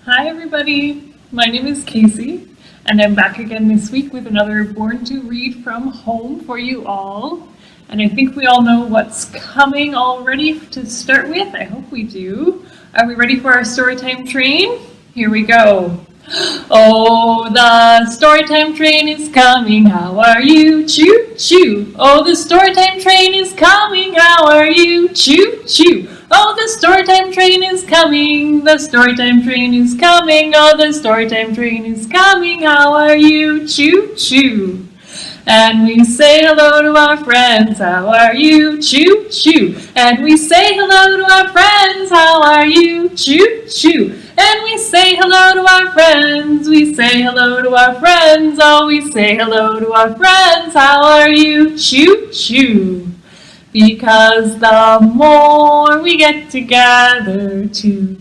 Hi everybody, my name is Kasey, and I'm back again this week with another Born to Read from Home for you all. And I think we all know what's coming already to start with. I hope we do. Are we ready for our storytime train? Here we go. Oh, the storytime train is coming, how are you? Choo choo. Oh, the storytime train is coming, how are you? Choo choo. Oh, the storytime train is coming, the storytime train is coming, oh, the storytime train is coming, how are you? Choo choo. And we say hello to our friends, how are you? Choo choo. And we say hello to our friends, how are you? Choo choo. And we say hello to our friends, we say hello to our friends, oh, we say hello to our friends, how are you? Choo choo. Because the more we get together, the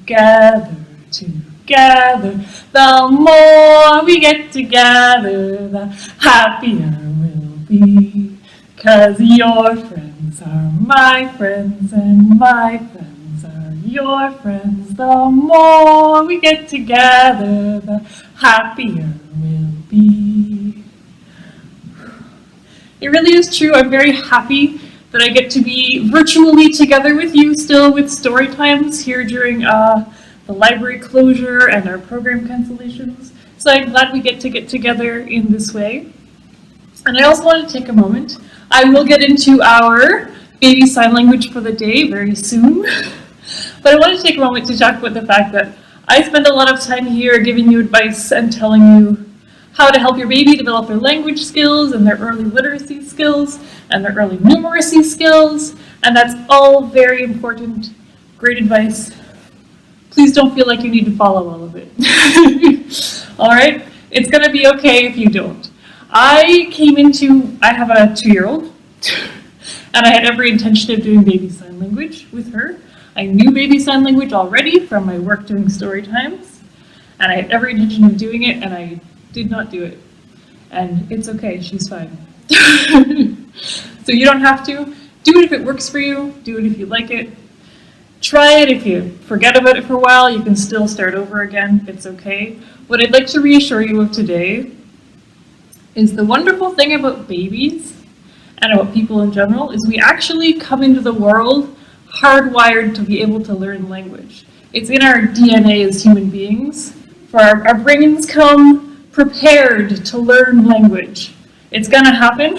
more we get together, the happier we'll be. 'Cause your friends are my friends and my friends are your friends. The more we get together, the happier we'll be. It really is true. I'm very happy that I get to be virtually together with you still with story times here during the library closure and our program cancellations. So I'm glad we get together in this way. And I also want to take a moment. I will get into our baby sign language for the day very soon. But I want to take a moment to talk about the fact that I spend a lot of time here giving you advice and telling you how to help your baby develop their language skills and their early literacy skills and their early numeracy skills, and that's all very important, great advice. Please don't feel like you need to follow all of it. All right? It's going to be okay if you don't. I have a 2-year-old, and I had every intention of doing baby sign language with her. I knew baby sign language already from my work doing story times, and I had every intention of doing it, and I did not do it. And it's okay, she's fine. So you don't have to. Do it if it works for you. Do it if you like it. Try it. If you forget about it for a while, you can still start over again. It's okay. What I'd like to reassure you of today is the wonderful thing about babies and about people in general is we actually come into the world hardwired to be able to learn language. It's in our DNA as human beings. For our brains come prepared to learn language. It's gonna happen.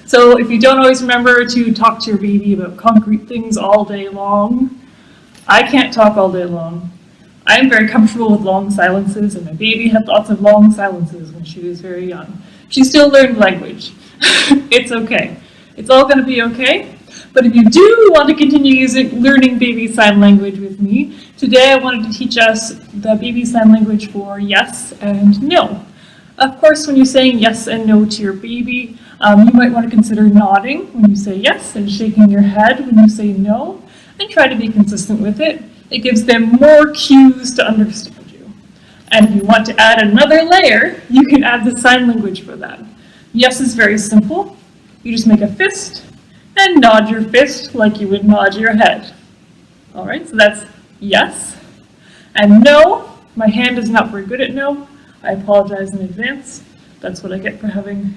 So if you don't always remember to talk to your baby about concrete things all day long, I can't talk all day long. I'm very comfortable with long silences, and my baby had lots of long silences when she was very young. She still learned language. It's okay. It's all gonna be okay. But if you do want to continue learning baby sign language with me, today I wanted to teach us the baby sign language for yes and no. Of course, when you're saying yes and no to your baby, you might want to consider nodding when you say yes and shaking your head when you say no, and try to be consistent with it. It gives them more cues to understand you. And if you want to add another layer, you can add the sign language for that. Yes is very simple. You just make a fist and nod your fist like you would nod your head. All right, so that's yes. And no, my hand is not very good at no. I apologize in advance. That's what I get for having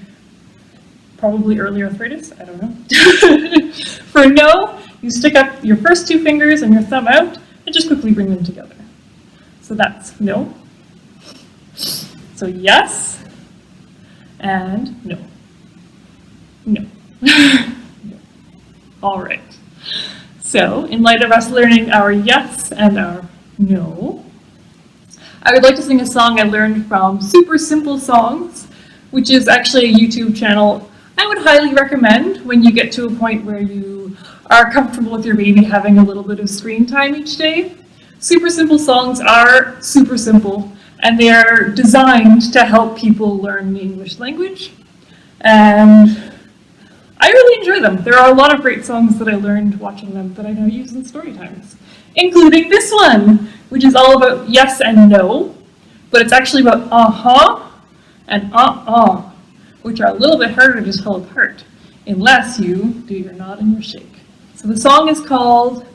probably early arthritis, I don't know. For no, you stick up your first 2 fingers and your thumb out and just quickly bring them together. So that's no. So yes and no. No. No. All right. So in light of us learning our yes and our no, I would like to sing a song I learned from Super Simple Songs, which is actually a YouTube channel I would highly recommend when you get to a point where you are comfortable with your baby having a little bit of screen time each day. Super Simple Songs are super simple, and they are designed to help people learn the English language. And I really enjoy them. There are a lot of great songs that I learned watching them that I now use in story times, including this one, which is all about yes and no, but it's actually about uh-huh and which are a little bit harder to tell apart, unless you do your nod and your shake. So the song is called,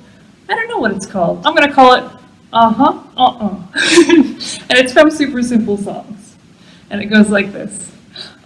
I don't know what it's called. I'm going to call it uh-huh, uh-uh. And it's from Super Simple Songs. And it goes like this.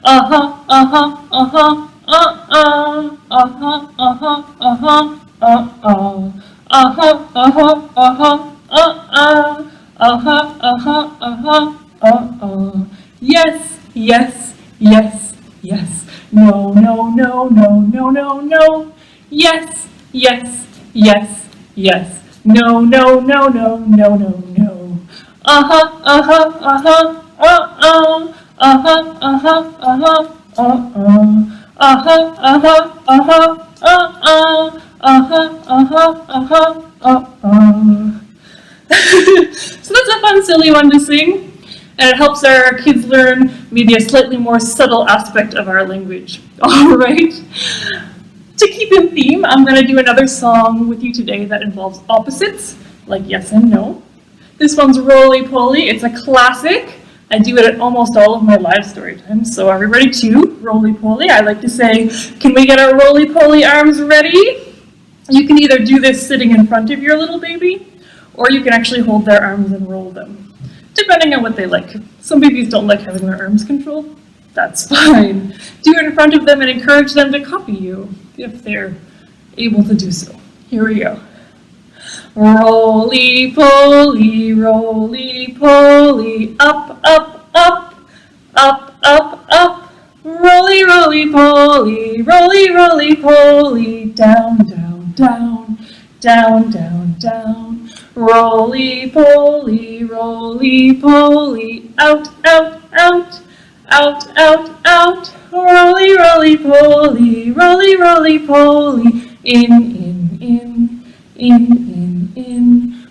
Uh-huh, uh-huh, uh-huh, uh-uh, uh-huh, uh-huh, uh-huh, uh-uh, uh-huh, uh-huh, uh-huh, uh-uh, uh-huh, uh-huh, uh-huh, uh-uh. Yes, yes, yes, yes. No, no, no, no, no, no, no. Yes, yes, yes, yes. No, no, no, no, no, no, no. Uh-huh, uh-huh, uh-huh, uh-uh. Uh-huh, uh-huh, uh-huh, uh-uh. Uh-huh, uh-huh, uh-huh, uh-uh. Uh-huh, uh-huh, uh-huh, uh-uh. So that's a fun, silly one to sing. And it helps our kids learn maybe a slightly more subtle aspect of our language. All right. To keep in theme, I'm going to do another song with you today that involves opposites, like yes and no. This one's Roly Poly. It's a classic. I do it at almost all of my live story times. So are we ready to Roly Poly? I like to say, can we get our Roly Poly arms ready? You can either do this sitting in front of your little baby, or you can actually hold their arms and roll them, depending on what they like. Some babies don't like having their arms controlled. That's fine. Do it in front of them and encourage them to copy you if they're able to do so. Here we go. Roly poly, roly poly, up, up, up, up, up, up. Roly, roly poly, roly, roly poly, down, down, down, down, down, down. Roly poly, roly poly, out, out, out, out, out, out. Roly, roly poly, roly, roly poly, in, in.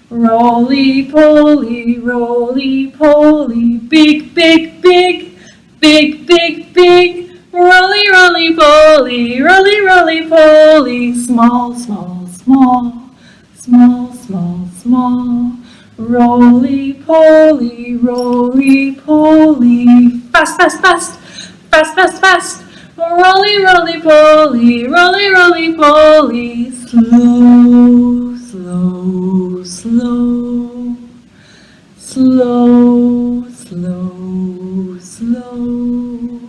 Roly poly, roly poly, big, big, big, big, big, big. Roly, roly poly, roly, roly poly, small, small, small, small, small, small. Roly poly, roly poly, fast, fast, fast, fast, fast, fast. Roly, roly poly, roly, roly poly, slow, slow, slow, slow, slow, slow.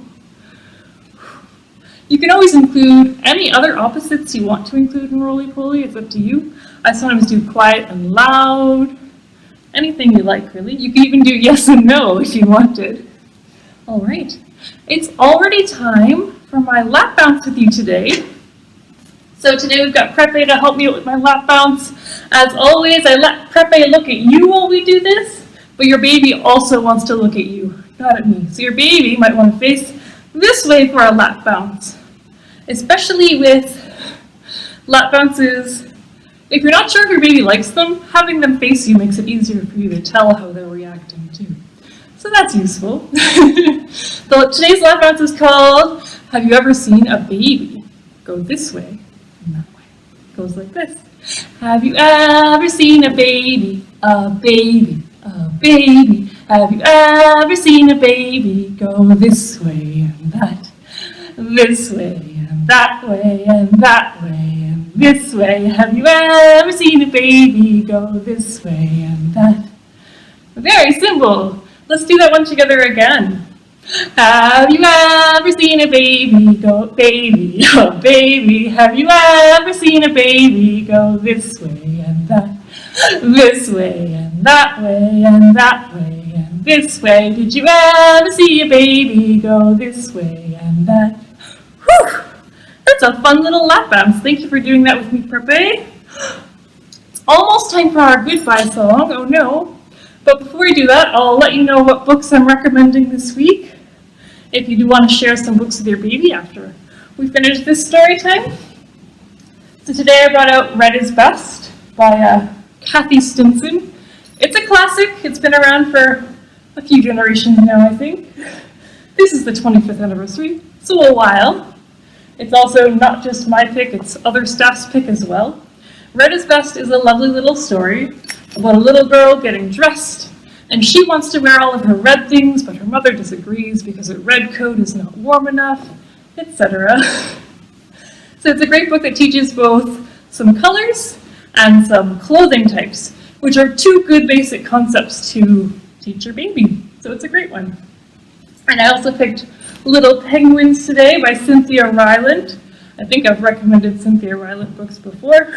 You can always include any other opposites you want to include in Roly Poly. It's up to you. I sometimes do quiet and loud. Anything you like, really. You can even do yes and no if you wanted. All right. It's already time for my lap bounce with you today. So today we've got Prepe to help me with my lap bounce. As always, I let Prepe look at you while we do this, but your baby also wants to look at you, not at me. So your baby might want to face this way for a lap bounce. Especially with lap bounces, if you're not sure if your baby likes them, having them face you makes it easier for you to tell how they're reacting too. So that's useful. So today's lap bounce is called, have you ever seen a baby go this way and that way? It goes like this. Have you ever seen a baby, a baby, a baby? Have you ever seen a baby go this way and that? This way and that way and that way and this way. Have you ever seen a baby go this way and that? Very simple. Let's do that one together again. Have you ever seen a baby go, baby, oh baby? Have you ever seen a baby go this way and that? This way and that way and that way and this way. Did you ever see a baby go this way and that? Whew! That's a fun little lap bounce. Thank you for doing that with me, Prepe. It's almost time for our goodbye song. Oh no. But before we do that, I'll let you know what books I'm recommending this week. If you do want to share some books with your baby after we finish this story time. So today I brought out Red is Best by Kathy Stinson. It's a classic. It's been around for a few generations now, I think. This is the 25th anniversary, so a while. It's also not just my pick, it's other staff's pick as well. Red is Best is a lovely little story about a little girl getting dressed, and she wants to wear all of her red things, but her mother disagrees because her red coat is not warm enough, etc. So it's a great book that teaches both some colors and some clothing types, which are two good basic concepts to teach your baby. So it's a great one. And I also picked Little Penguins today by Cynthia Rylant. I think I've recommended Cynthia Rylant books before.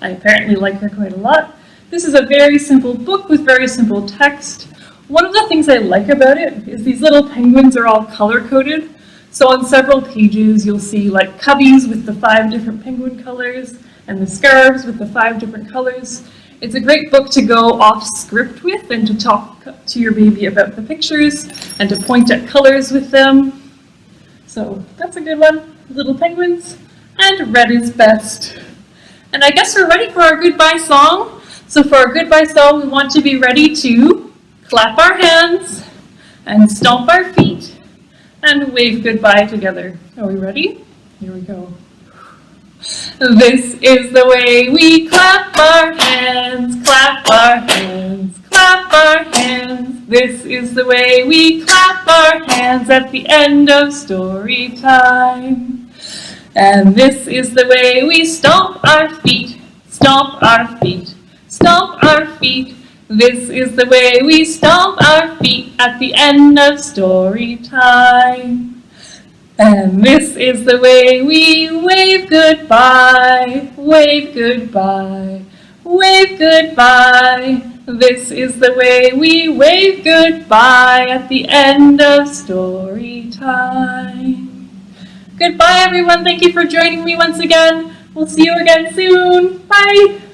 I apparently like her quite a lot. This is a very simple book with very simple text. One of the things I like about it is these little penguins are all color-coded. So on several pages you'll see like cubbies with the 5 different penguin colors and the scarves with the 5 different colors. It's a great book to go off script with and to talk to your baby about the pictures and to point at colors with them. So that's a good one. Little Penguins and Red is Best. And I guess we're ready for our goodbye song. So for our goodbye song, we want to be ready to clap our hands and stomp our feet and wave goodbye together. Are we ready? Here we go. This is the way we clap our hands, clap our hands, clap our hands. This is the way we clap our hands at the end of story time. And this is the way we stomp our feet, stomp our feet, stomp our feet. This is the way we stomp our feet at the end of story time. And this is the way we wave goodbye, wave goodbye, wave goodbye. This is the way we wave goodbye at the end of story time. Goodbye everyone, thank you for joining me once again. We'll see you again soon. Bye!